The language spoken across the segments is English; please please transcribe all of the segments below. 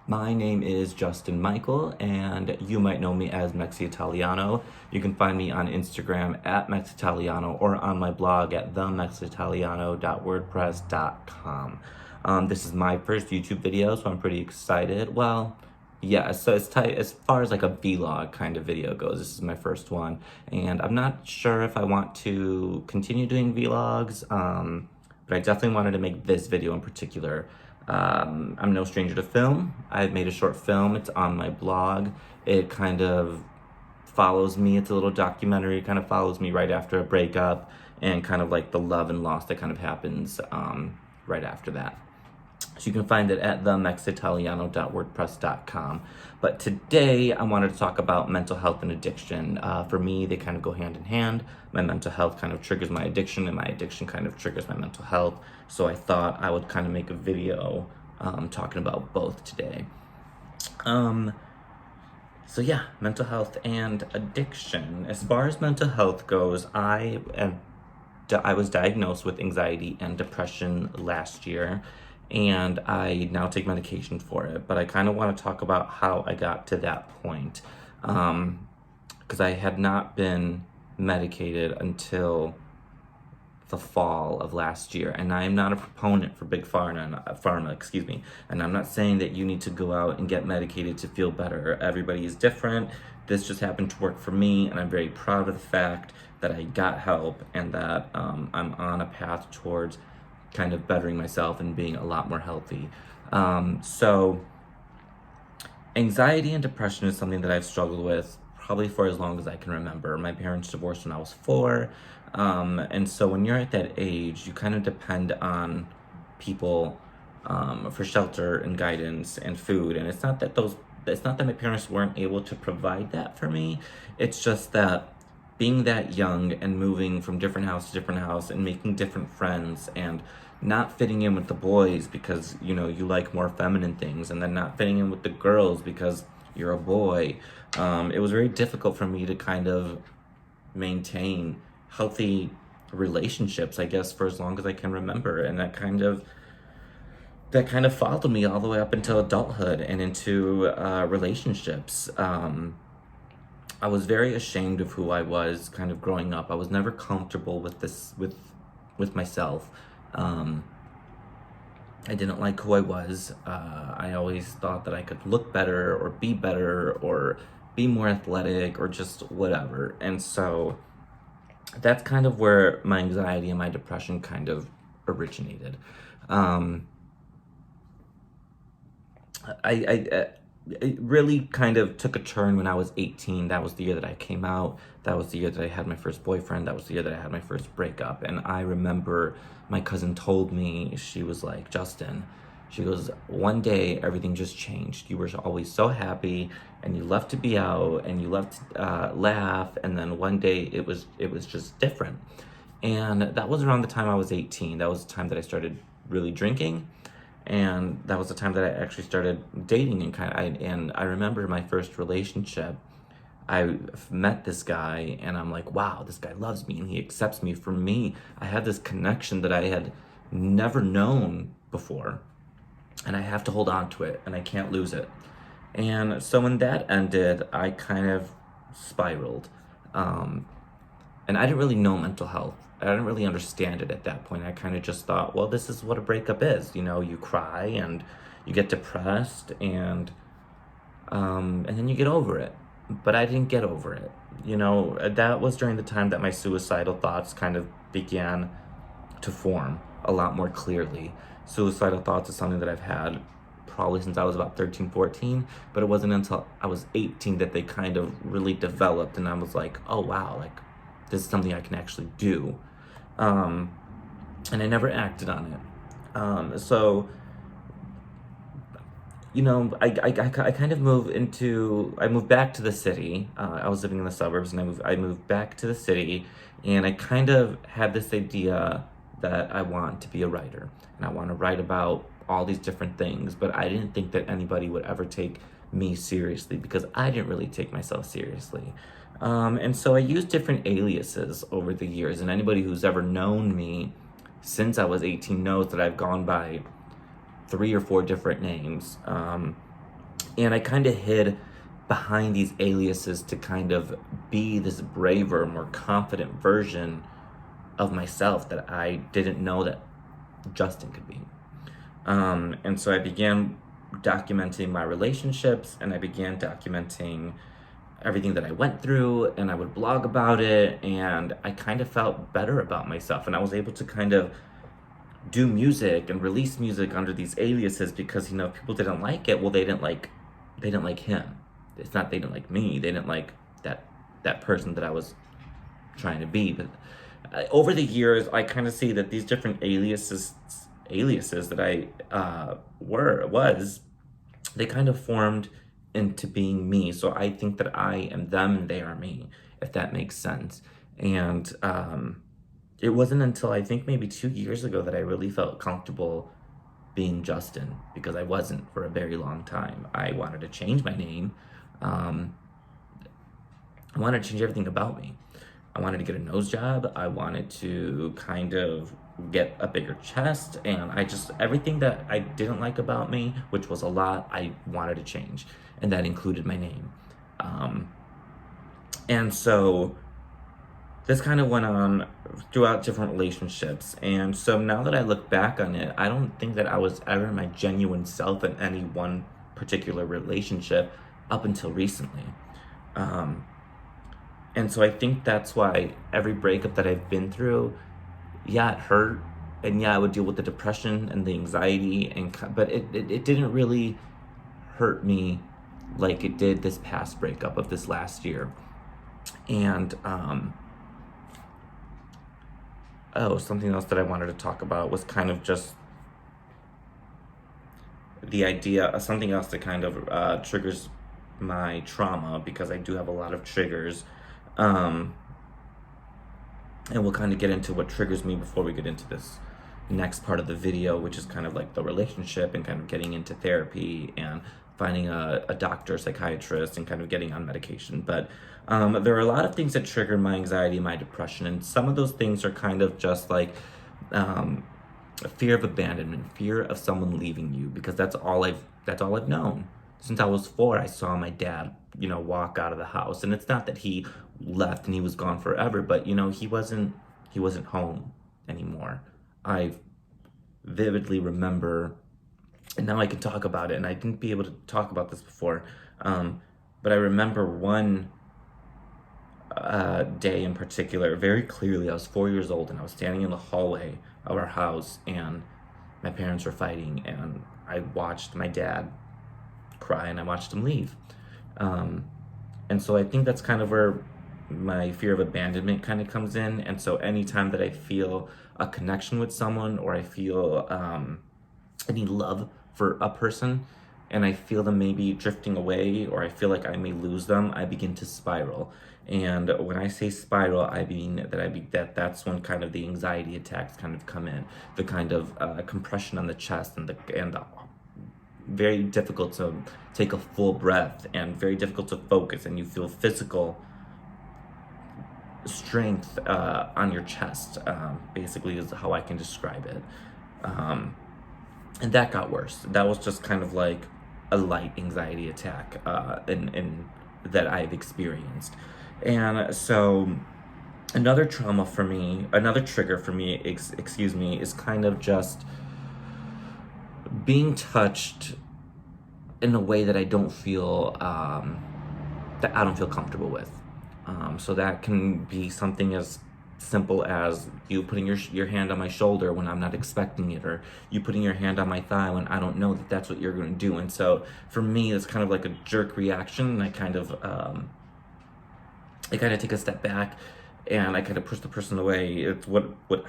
My name is Justin Michael, and you might know me as Mexi Italiano. You can find me on Instagram at Mexitaliano or on my blog at themexitaliano.wordpress.com. This is my first YouTube video, so I'm pretty excited. Well, yeah, so it's tight as far as like a vlog kind of video goes. This is my first one, and I'm not sure if I want to continue doing vlogs, but I definitely wanted to make this video in particular. I'm no stranger to film. I've made a short film. It's on my blog. It kind of follows me. It's a little documentary. It kind of follows me right after a breakup and kind of like the love and loss that kind of happens right after that. So you can find it at themexitaliano.wordpress.com. But today I wanted to talk about mental health and addiction. For me, they kind of go hand in hand. My mental health kind of triggers my addiction, and my addiction kind of triggers my mental health. So I thought I would kind of make a video talking about both today. So yeah, mental health and addiction. As far as mental health goes, I was diagnosed with anxiety and depression last year, and I now take medication for it. But I kind of want to talk about how I got to that point, because I had not been medicated until the fall of last year, and I am not a proponent for big pharma, and I'm not saying that you need to go out and get medicated to feel better. Everybody is different. This just happened to work for me, and I'm very proud of the fact that I got help and that I'm on a path towards kind of bettering myself and being a lot more healthy. So anxiety and depression is something that I've struggled with probably for as long as I can remember. My parents divorced when I was 4. And so when you're at that age, you kind of depend on people for shelter and guidance and food. And it's not that my parents weren't able to provide that for me. It's just that being that young and moving from different house to different house and making different friends and not fitting in with the boys because, you like more feminine things, and then not fitting in with the girls because you're a boy. It was very difficult for me to kind of maintain healthy relationships, I guess, for as long as I can remember. And that kind of followed me all the way up until adulthood and into relationships. I was very ashamed of who I was kind of growing up. I was never comfortable with this, with myself. I didn't like who I was. I always thought that I could look better or be more athletic or just whatever. And so that's kind of where my anxiety and my depression kind of originated. It really kind of took a turn when I was 18. That was the year that I came out. That was the year that I had my first boyfriend. That was the year that I had my first breakup. And I remember my cousin told me, she was like, Justin, she goes, one day everything just changed. You were always so happy and you loved to be out and you loved to laugh. And then one day it was just different. And that was around the time I was 18. That was the time that I started really drinking. And that was the time that I actually started dating and I remember my first relationship. I met this guy and I'm like, wow, this guy loves me and he accepts me for me. I had this connection that I had never known before, and I have to hold on to it and I can't lose it. And so when that ended, I kind of spiraled. And I didn't really know mental health. I didn't really understand it at that point. I kind of just thought, well, this is what a breakup is. You cry and you get depressed and then you get over it. But I didn't get over it. That was during the time that my suicidal thoughts kind of began to form a lot more clearly. Suicidal thoughts is something that I've had probably since I was about 13, 14, but it wasn't until I was 18 that they kind of really developed, and I was like, oh wow, like this is something I can actually do. And I never acted on it. So I kind of I moved back to the city. I was living in the suburbs, and I moved back to the city, and I kind of had this idea that I want to be a writer, and I want to write about all these different things, but I didn't think that anybody would ever take me seriously because I didn't really take myself seriously. And so I used different aliases over the years, and anybody who's ever known me since I was 18 knows that I've gone by 3 or 4 different names. And I kind of hid behind these aliases to kind of be this braver, more confident version of myself that I didn't know that Justin could be. And so I began documenting my relationships, and I began documenting everything that I went through, and I would blog about it, and I kind of felt better about myself, and I was able to kind of do music and release music under these aliases because, you know, if people didn't like it, well, they didn't like him. It's not they didn't like me, they didn't like that person that I was trying to be. But over the years, I kind of see that these different aliases that I was, they kind of formed into being me. So I think that I am them and they are me, if that makes sense. And it wasn't until I think maybe 2 years ago that I really felt comfortable being Justin, because I wasn't for a very long time. I wanted to change my name. I wanted to change everything about me. I wanted to get a nose job. I wanted to kind of get a bigger chest, and everything that I didn't like about me, which was a lot, I wanted to change, and that included my name. And so this kind of went on throughout different relationships. And so now that I look back on it, I don't think that I was ever my genuine self in any one particular relationship up until recently. And so I think that's why every breakup that I've been through, yeah, it hurt. And yeah, I would deal with the depression and the anxiety, but it didn't really hurt me like it did this past breakup of this last year. And something else that I wanted to talk about was kind of just the idea of something else that kind of triggers my trauma, because I do have a lot of triggers. And we'll kind of get into what triggers me before we get into this next part of the video, which is kind of like the relationship and kind of getting into therapy and finding a doctor, psychiatrist, and kind of getting on medication. But there are a lot of things that trigger my anxiety and my depression, and some of those things are kind of just like fear of abandonment, fear of someone leaving you, because that's all I've known. Since I was 4, I saw my dad, walk out of the house, and it's not that he left and he was gone forever, but he wasn't home anymore. I vividly remember, and now I can talk about it, and I didn't be able to talk about this before, but I remember one day in particular very clearly. I was 4 years old, and I was standing in the hallway of our house, and my parents were fighting, and I watched my dad cry, and I watched him leave. And so I think that's kind of where my fear of abandonment kind of comes in. And so anytime that I feel a connection with someone, or I feel any love for a person, and I feel them maybe drifting away, or I feel like I may lose them, I begin to spiral. And when I say spiral, I mean that's when kind of the anxiety attacks kind of come in, the kind of compression on the chest, and the very difficult to take a full breath, and very difficult to focus, and you feel physical strength on your chest, basically is how I can describe it. And that got worse. That was just kind of like a light anxiety attack in that I've experienced. And so another trigger for me, is kind of just being touched in a way that I don't feel comfortable with. So that can be something as simple as you putting your hand on my shoulder when I'm not expecting it, or you putting your hand on my thigh when I don't know that that's what you're going to do. And so for me, it's kind of like a jerk reaction, and I kind of take a step back, and I kind of push the person away. It's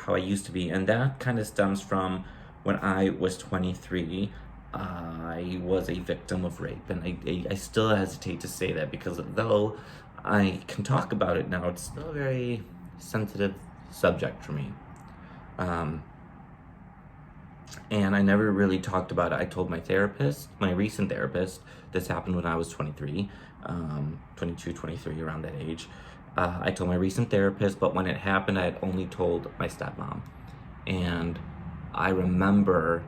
how I used to be, and that kind of stems from when I was 23. I was a victim of rape, and I still hesitate to say that, because though I can talk about it now, it's still a very sensitive subject for me. And I never really talked about it. I told my therapist, my recent therapist, this happened when I was 23, 22, 23, around that age. I told my recent therapist, but when it happened, I had only told my stepmom. And I remember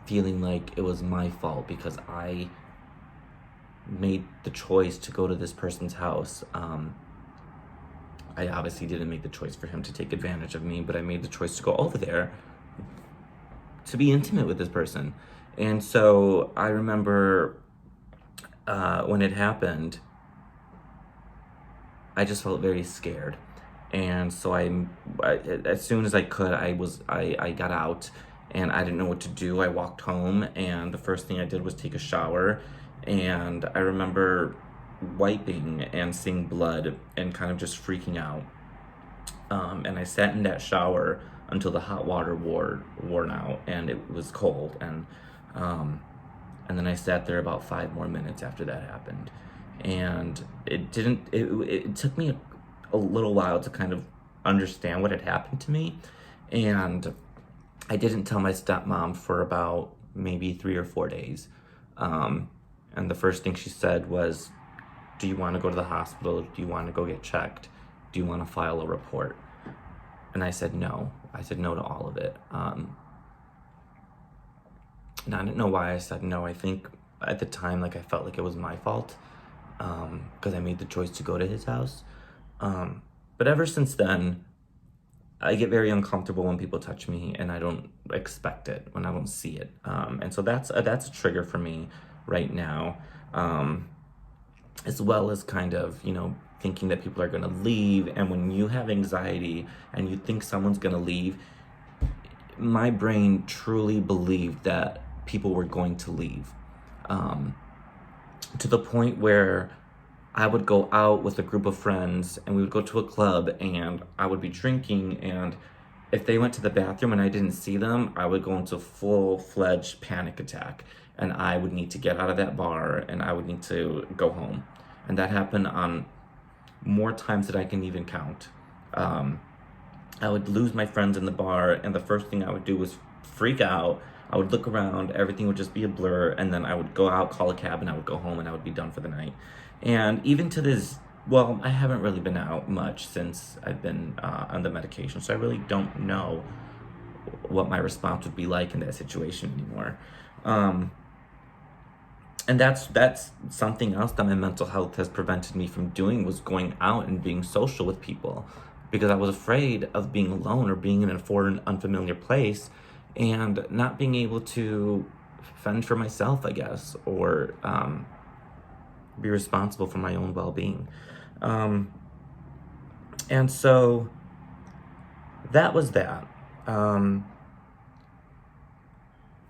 feeling like it was my fault, because I made the choice to go to this person's house. I obviously didn't make the choice for him to take advantage of me, but I made the choice to go over there to be intimate with this person. And so I remember when it happened, I just felt very scared. And so as soon as I could, I got out, and I didn't know what to do. I walked home, and the first thing I did was take a shower. And I remember wiping and seeing blood and kind of just freaking out. And I sat in that shower until the hot water worn out, and it was cold. And then I sat there about 5 more minutes after that happened. And it took me a little while to kind of understand what had happened to me. And I didn't tell my stepmom for about maybe 3 or 4 days. And the first thing she said was, do you want to go to the hospital? Do you want to go get checked? Do you want to file a report? And I said no. I said no to all of it. And I didn't know why I said no. I think at the time, like, I felt like it was my fault, because I made the choice to go to his house. But ever since then, I get very uncomfortable when people touch me, and I don't expect it when I don't see it. And so that's a trigger for me right now, as well as kind of, thinking that people are going to leave. And when you have anxiety and you think someone's going to leave, my brain truly believed that people were going to leave, to the point where I would go out with a group of friends, and we would go to a club, and I would be drinking, and if they went to the bathroom and I didn't see them, I would go into full-fledged panic attack, and I would need to get out of that bar, and I would need to go home. And that happened on more times than I can even count. I would lose my friends in the bar, and the first thing I would do was freak out. I would look around, everything would just be a blur, and then I would go out, call a cab, and I would go home, and I would be done for the night. And even to this, well, I haven't really been out much since I've been on the medication, so I really don't know what my response would be like in that situation anymore. And that's something else that my mental health has prevented me from doing, was going out and being social with people, because I was afraid of being alone or being in a foreign, unfamiliar place and not being able to fend for myself, I guess, or be responsible for my own well-being. And so that was that.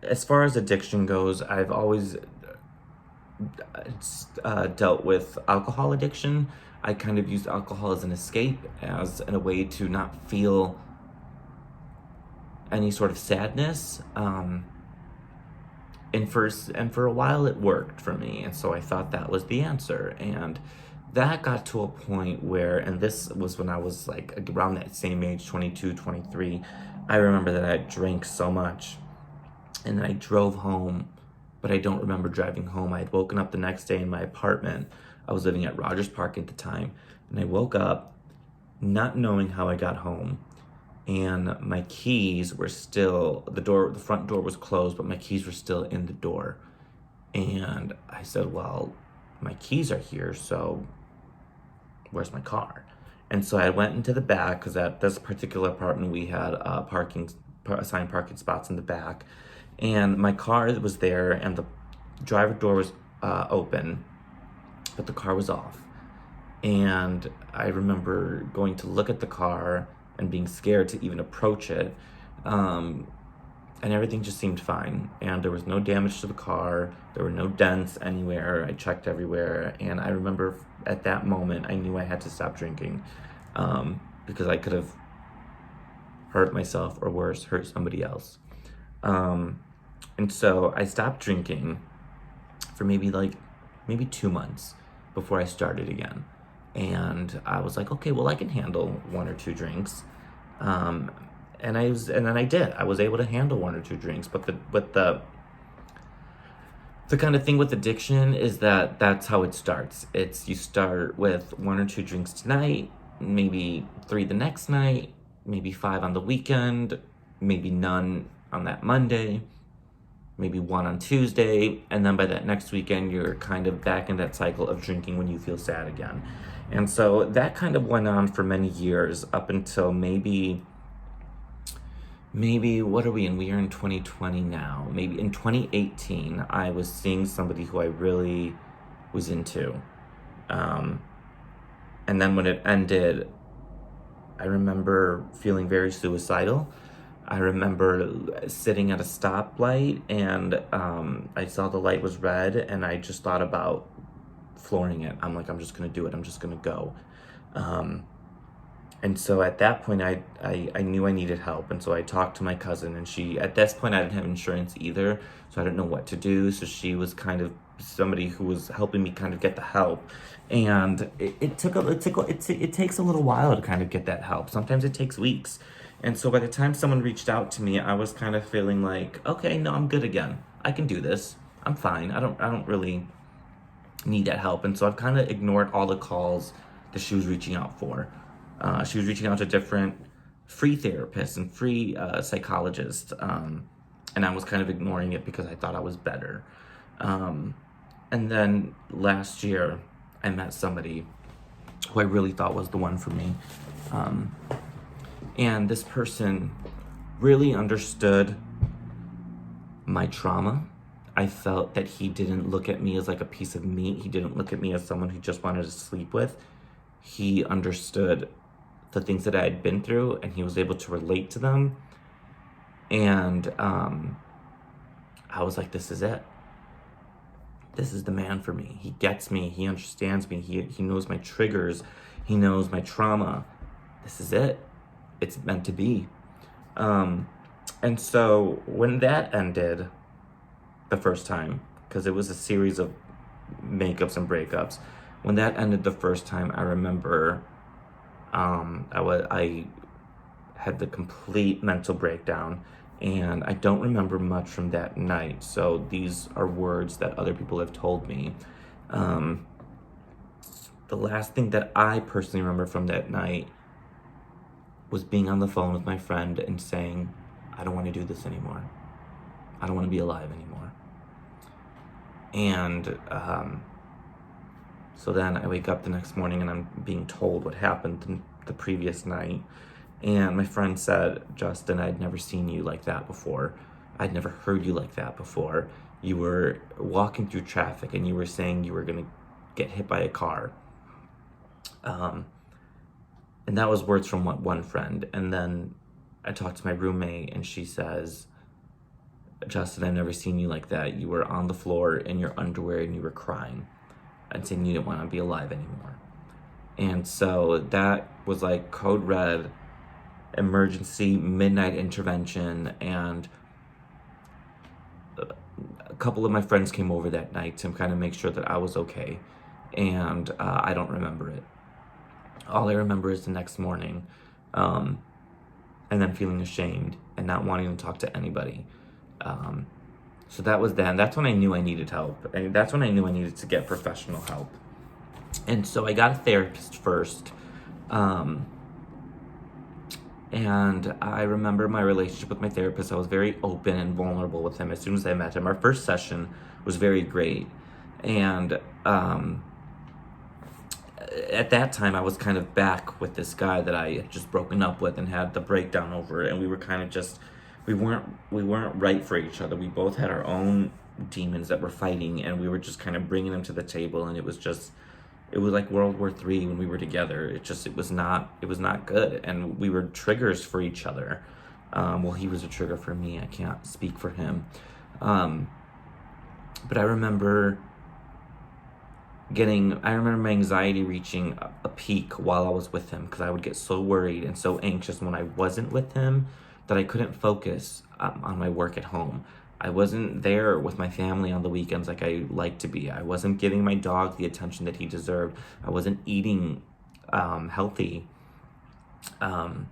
As far as addiction goes, I've always dealt with alcohol addiction. I kind of used alcohol as an escape, as a way to not feel any sort of sadness. And for a while it worked for me, and so I thought that was the answer. And that got to a point where, and this was when I was like around that same age, 22, 23, I remember that I drank so much, and then I drove home, but I don't remember driving home. I had woken up the next day in my apartment. I was living at Rogers Park at the time, and I woke up not knowing how I got home. And my keys were still, the front door was closed, but my keys were still in the door. And I said, well, my keys are here, so where's my car? And so I went into the back, because at this particular apartment we had assigned parking spots in the back. And my car was there, and the driver door was open, but the car was off. And I remember going to look at the car and being scared to even approach it. And everything just seemed fine. And there was no damage to the car. There were no dents anywhere. I checked everywhere. And I remember at that moment, I knew I had to stop drinking, because I could have hurt myself, or worse, hurt somebody else. And so I stopped drinking for maybe 2 months before I started again. And I was like, okay, well, I can handle 1 or 2 drinks. And then I did. I was able to handle 1 or 2 drinks. But the kind of thing with addiction is that that's how it starts. You start with 1 or 2 drinks tonight, maybe 3 the next night, maybe 5 on the weekend, maybe none on that Monday. maybe one on Tuesday, and then by that next weekend, you're kind of back in that cycle of drinking when you feel sad again. And so that kind of went on for many years up until maybe what are we in? We are in 2020 now. Maybe in 2018, I was seeing somebody who I really was into. Um, and then when it ended, I remember feeling very suicidal. I remember sitting at a stoplight and I saw the light was red and I just thought about flooring it. I'm like, I'm just gonna do it. I'm just gonna go. Um, and so at that point, I knew I needed help. And so I talked to my cousin, and at this point, I didn't have insurance either. So I didn't know what to do. So she was kind of somebody who was helping me kind of get the help. And it takes a little while to kind of get that help. Sometimes it takes weeks. And so by the time someone reached out to me, I was kind of feeling like, okay, no, I'm good again. I can do this. I'm fine. I don't really need that help. And so I've kind of ignored all the calls that she was reaching out for. She was reaching out to different free therapists and free psychologists, and I was kind of ignoring it because I thought I was better. And then last year, I met somebody who I really thought was the one for me. And this person really understood my trauma. I felt that he didn't look at me as like a piece of meat. He didn't look at me as someone he just wanted to sleep with. He understood the things that I had been through, and he was able to relate to them. And I was like, this is it. This is the man for me. He gets me. He understands me. He knows my triggers. He knows my trauma. This is it. It's meant to be. And so when that ended the first time, because it was a series of makeups and breakups, when that ended the first time, I remember I had the complete mental breakdown, and I don't remember much from that night. So these are words that other people have told me. The last thing that I personally remember from that night was being on the phone with my friend and saying, I don't want to do this anymore. I don't want to be alive anymore. And so then I wake up the next morning and I'm being told what happened the previous night. And my friend said, Justin, I'd never seen you like that before. I'd never heard you like that before. You were walking through traffic and you were saying you were going to get hit by a car. And that was words from one friend. And then I talked to my roommate and she says, Justin, I've never seen you like that. You were on the floor in your underwear and you were crying and saying you didn't want to be alive anymore. And so that was like code red, emergency midnight intervention. And a couple of my friends came over that night to kind of make sure that I was okay. And I don't remember it. All I remember is the next morning, and then feeling ashamed and not wanting to talk to anybody. So that was then. That's when I knew I needed help. And that's when I knew I needed to get professional help. And so I got a therapist first. And I remember my relationship with my therapist. I was very open and vulnerable with him as soon as I met him. Our first session was very great. And at that time, I was kind of back with this guy that I had just broken up with and had the breakdown over. And we were kind of just... We weren't right for each other. We both had our own demons that were fighting, and we were just kind of bringing them to the table. And it was like World War III when we were together. It was not good, and we were triggers for each other. Well, he was a trigger for me. I can't speak for him, but I remember my anxiety reaching a peak while I was with him because I would get so worried and so anxious when I wasn't with him that I couldn't focus on my work at home. I wasn't there with my family on the weekends like I like to be. I wasn't giving my dog the attention that he deserved. I wasn't eating healthy. I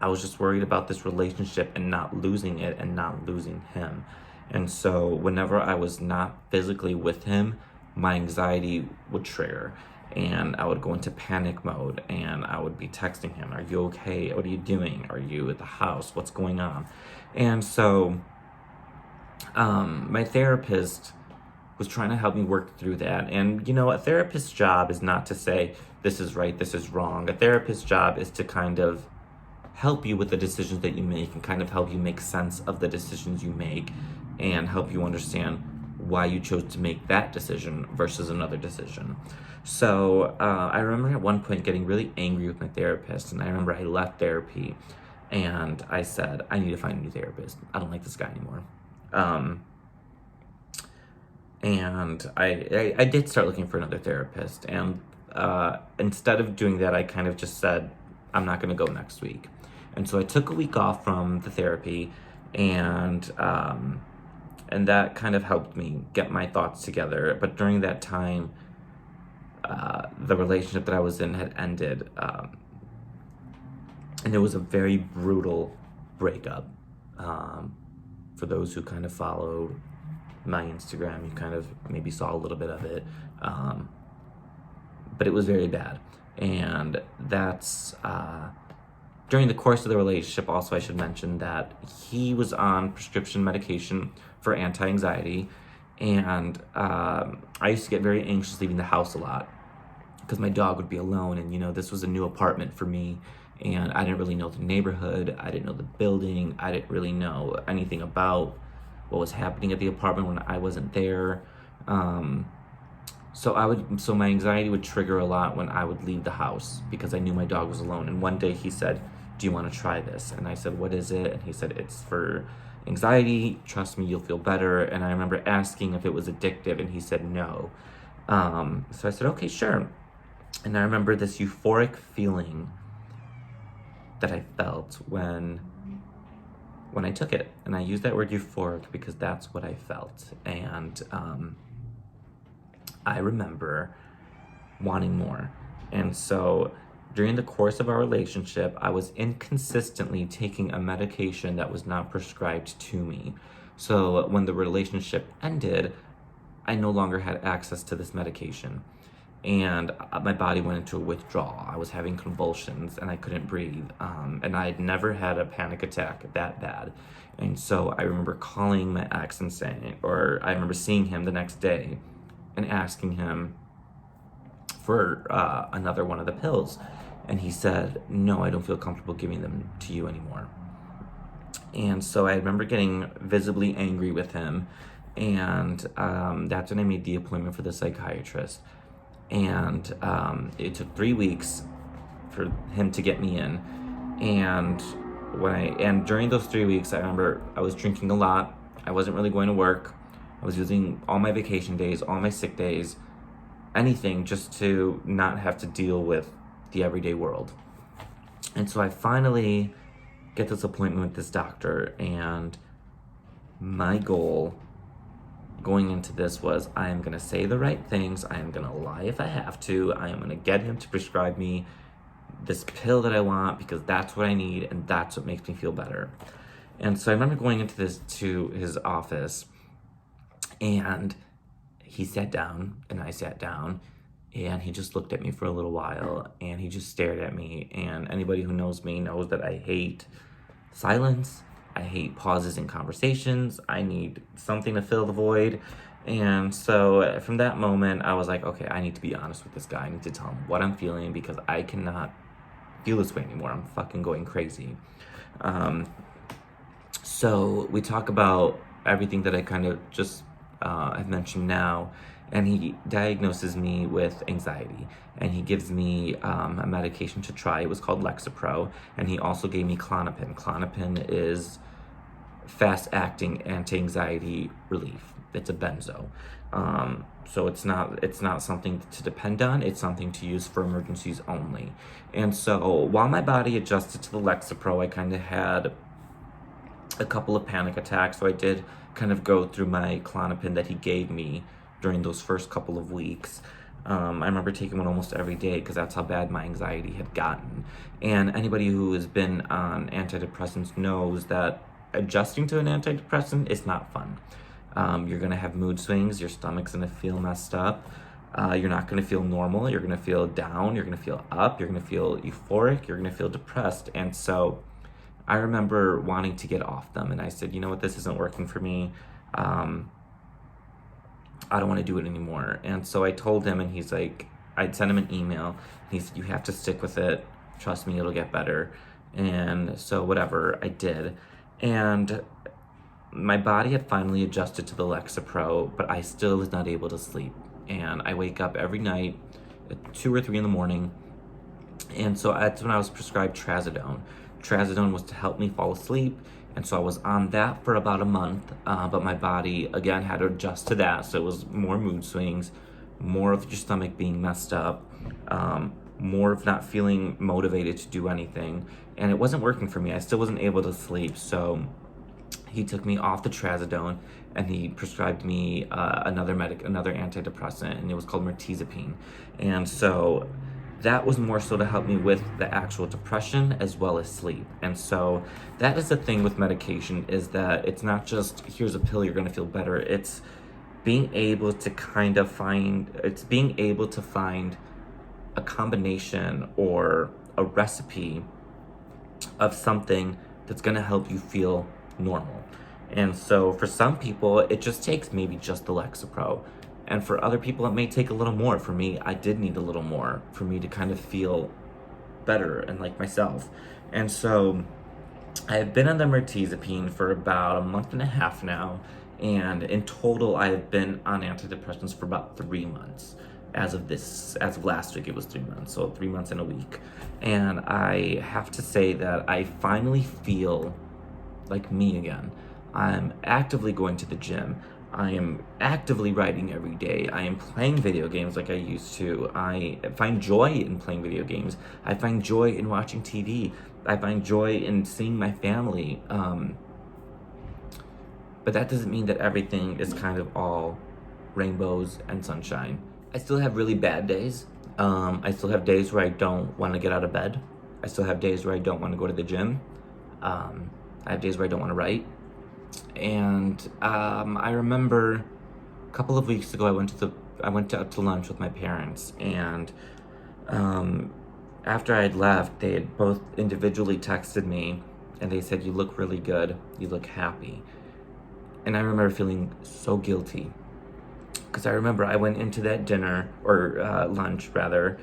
was just worried about this relationship and not losing it and not losing him. And so whenever I was not physically with him, my anxiety would trigger. And I would go into panic mode and I would be texting him, are you okay? What are you doing? Are you at the house? What's going on? And so my therapist was trying to help me work through that. And, you know, a therapist's job is not to say, this is right, this is wrong. A therapist's job is to kind of help you with the decisions that you make and kind of help you make sense of the decisions you make and help you understand why you chose to make that decision versus another decision. So I remember at one point getting really angry with my therapist, and I remember I left therapy and I said, I need to find a new therapist. I don't like this guy anymore. And I did start looking for another therapist, and instead of doing that, I kind of just said, I'm not going to go next week. And so I took a week off from the therapy, and that kind of helped me get my thoughts together. But during that time, the relationship that I was in had ended, and it was a very brutal breakup. For those who kind of followed my Instagram, you kind of maybe saw a little bit of it, but it was very bad. And that's during the course of the relationship. Also, I should mention that he was on prescription medication for anti-anxiety, and I used to get very anxious leaving the house a lot because my dog would be alone, and, you know, this was a new apartment for me, and I didn't really know the neighborhood, I didn't know the building, I didn't really know anything about what was happening at the apartment when I wasn't there. So my anxiety would trigger a lot when I would leave the house because I knew my dog was alone. And one day he said, do you want to try this? And I said, what is it? And he said, it's for anxiety. Trust me, you'll feel better. And I remember asking if it was addictive, and he said no. So I said, okay, sure. And I remember this euphoric feeling that I felt when I took it. And I use that word euphoric because that's what I felt. And I remember wanting more. And so during the course of our relationship, I was inconsistently taking a medication that was not prescribed to me. So when the relationship ended, I no longer had access to this medication. And my body went into a withdrawal. I was having convulsions and I couldn't breathe. And I had never had a panic attack that bad. And so I remember calling my ex and saying, or I remember seeing him the next day and asking him for another one of the pills. And he said, no, I don't feel comfortable giving them to you anymore. And so I remember getting visibly angry with him. And that's when I made the appointment for the psychiatrist. And it took 3 weeks for him to get me in. And during those 3 weeks, I remember I was drinking a lot. I wasn't really going to work. I was using all my vacation days, all my sick days, anything just to not have to deal with the everyday world. And so I finally get this appointment with this doctor, and my goal going into this was, I am going to say the right things, I am going to lie if I have to, I am going to get him to prescribe me this pill that I want because that's what I need and that's what makes me feel better. And so I remember going into his office, and he sat down and I sat down, and he just looked at me for a little while, and he just stared at me. And anybody who knows me knows that I hate silence. I hate pauses in conversations. I need something to fill the void. And so from that moment, I was like, okay, I need to be honest with this guy. I need to tell him what I'm feeling because I cannot feel this way anymore. I'm fucking going crazy. So we talk about everything that I kind of just I've mentioned now, and he diagnoses me with anxiety, and he gives me a medication to try. It was called Lexapro, and he also gave me Klonopin. Klonopin is fast-acting anti-anxiety relief. It's a benzo. So it's not something to depend on. It's something to use for emergencies only. And so while my body adjusted to the Lexapro, I kind of had a couple of panic attacks. So I did kind of go through my Klonopin that he gave me during those first couple of weeks. I remember taking one almost every day because that's how bad my anxiety had gotten. And anybody who has been on antidepressants knows that adjusting to an antidepressant is not fun. You're going to have mood swings. Your stomach's going to feel messed up. You're not going to feel normal. You're going to feel down. You're going to feel up. You're going to feel euphoric. You're going to feel depressed. And so I remember wanting to get off them. And I said, you know what, this isn't working for me. I don't want to do it anymore. And so I told him, and he's like, I'd sent him an email. He said, you have to stick with it. Trust me, it'll get better. And so whatever, I did. And my body had finally adjusted to the Lexapro, but I still was not able to sleep. And I wake up every night at 2 or 3 in the morning. And so that's when I was prescribed Trazodone. Trazodone was to help me fall asleep. And so I was on that for about a month, but my body, again, had to adjust to that. So it was more mood swings, more of your stomach being messed up, more of not feeling motivated to do anything. And it wasn't working for me. I still wasn't able to sleep. So he took me off the Trazodone and he prescribed me another antidepressant, and it was called mirtazapine. And so that was more so to help me with the actual depression as well as sleep. And so that is the thing with medication, is that it's not just here's a pill, you're going to feel better. It's being able to find a combination or a recipe of something that's going to help you feel normal. And so for some people, it just takes maybe just the Lexapro. And for other people, it may take a little more. For me, I did need a little more for me to kind of feel better and like myself. And so I have been on the mirtazapine for about a month and a half now. And in total, I have been on antidepressants for about 3 months. As of last week, it was 3 months. So 3 months and a week. And I have to say that I finally feel like me again. I'm actively going to the gym. I am actively writing every day. I am playing video games like I used to. I find joy in playing video games. I find joy in watching TV. I find joy in seeing my family. But that doesn't mean that everything is kind of all rainbows and sunshine. I still have really bad days. I still have days where I don't want to get out of bed. I still have days where I don't want to go to the gym. I have days where I don't want to write. And I remember a couple of weeks ago, I went out to lunch with my parents, and after I had left, they had both individually texted me, and they said, "You look really good. You look happy." And I remember feeling so guilty, because I remember I went into that dinner, or lunch rather,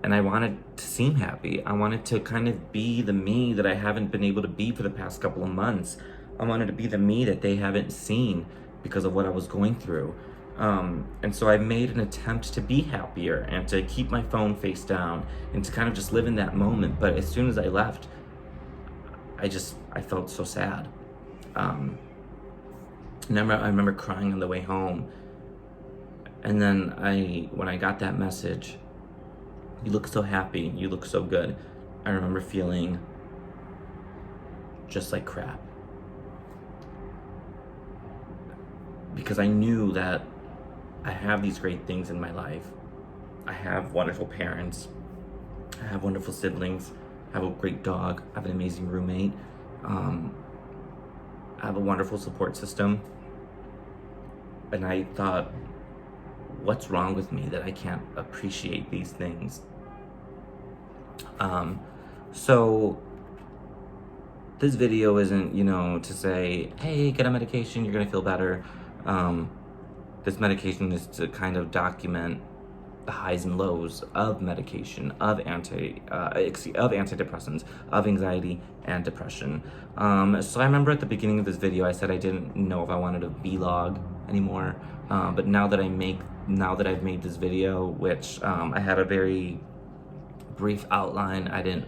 and I wanted to seem happy. I wanted to kind of be the me that I haven't been able to be for the past couple of months. I wanted to be the me that they haven't seen because of what I was going through. And so I made an attempt to be happier and to keep my phone face down and to kind of just live in that moment. But as soon as I left, I felt so sad. I remember crying on the way home. And then when I got that message, "You look so happy, you look so good," I remember feeling just like crap. Because I knew that I have these great things in my life. I have wonderful parents. I have wonderful siblings. I have a great dog. I have an amazing roommate. I have a wonderful support system. And I thought, what's wrong with me that I can't appreciate these things? So this video isn't, to say, hey, get a medication, you're gonna feel better. This medication is to kind of document the highs and lows of medication, of antidepressants, of anxiety and depression. So I remember at the beginning of this video, I said I didn't know if I wanted a vlog anymore. But now that I've made this video, which I had a very brief outline, I didn't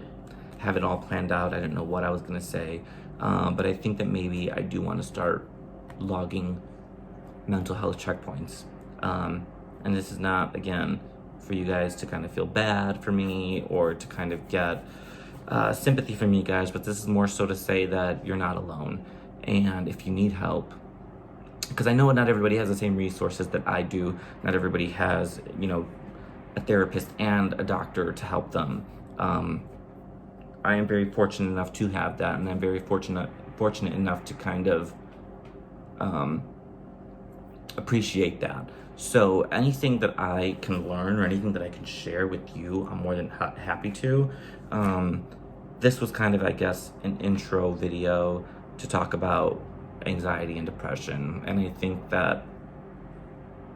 have it all planned out. I didn't know what I was gonna say. But I think that maybe I do want to start logging mental health checkpoints. And this is not, again, for you guys to kind of feel bad for me or to kind of get sympathy from you guys, but this is more so to say that you're not alone. And if you need help, because I know not everybody has the same resources that I do. Not everybody has, a therapist and a doctor to help them. I am very fortunate enough to have that, and I'm very fortunate enough to kind of appreciate that. So anything that I can learn or anything that I can share with you, I'm more than happy to. This was kind of, I guess, an intro video to talk about anxiety and depression. And I think that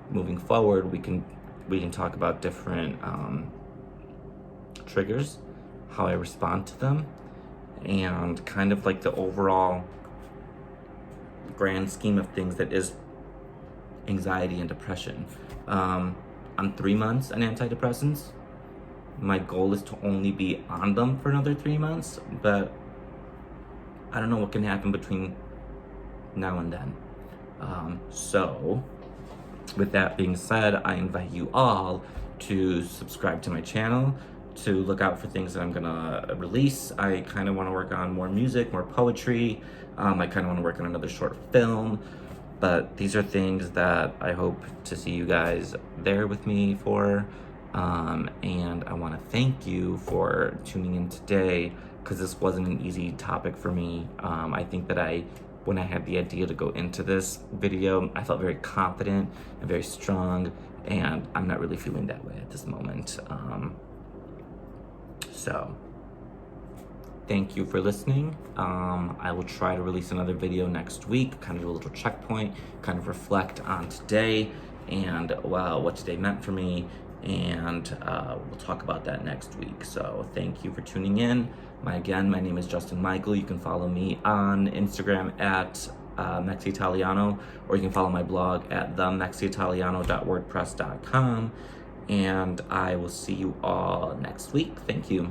moving forward, we can talk about different triggers, how I respond to them, and kind of like the overall grand scheme of things that is anxiety and depression. I'm 3 months on antidepressants. My goal is to only be on them for another 3 months, but I don't know what can happen between now and then. So with that being said, I invite you all to subscribe to my channel, to look out for things that I'm gonna release. I kind of want to work on more music, more poetry. I kind of want to work on another short film, but these are things that I hope to see you guys there with me for. And I want to thank you for tuning in today, because this wasn't an easy topic for me. I think that when I had the idea to go into this video, I felt very confident and very strong, and I'm not really feeling that way at this moment. So thank you for listening. I will try to release another video next week, kind of do a little checkpoint, kind of reflect on today and what today meant for me, and we'll talk about that next week. So thank you for tuning in. My name is Justin Michael. You can follow me on Instagram at MexiItaliano, or you can follow my blog at themexiitaliano.wordpress.com, and I will see you all next week. Thank you.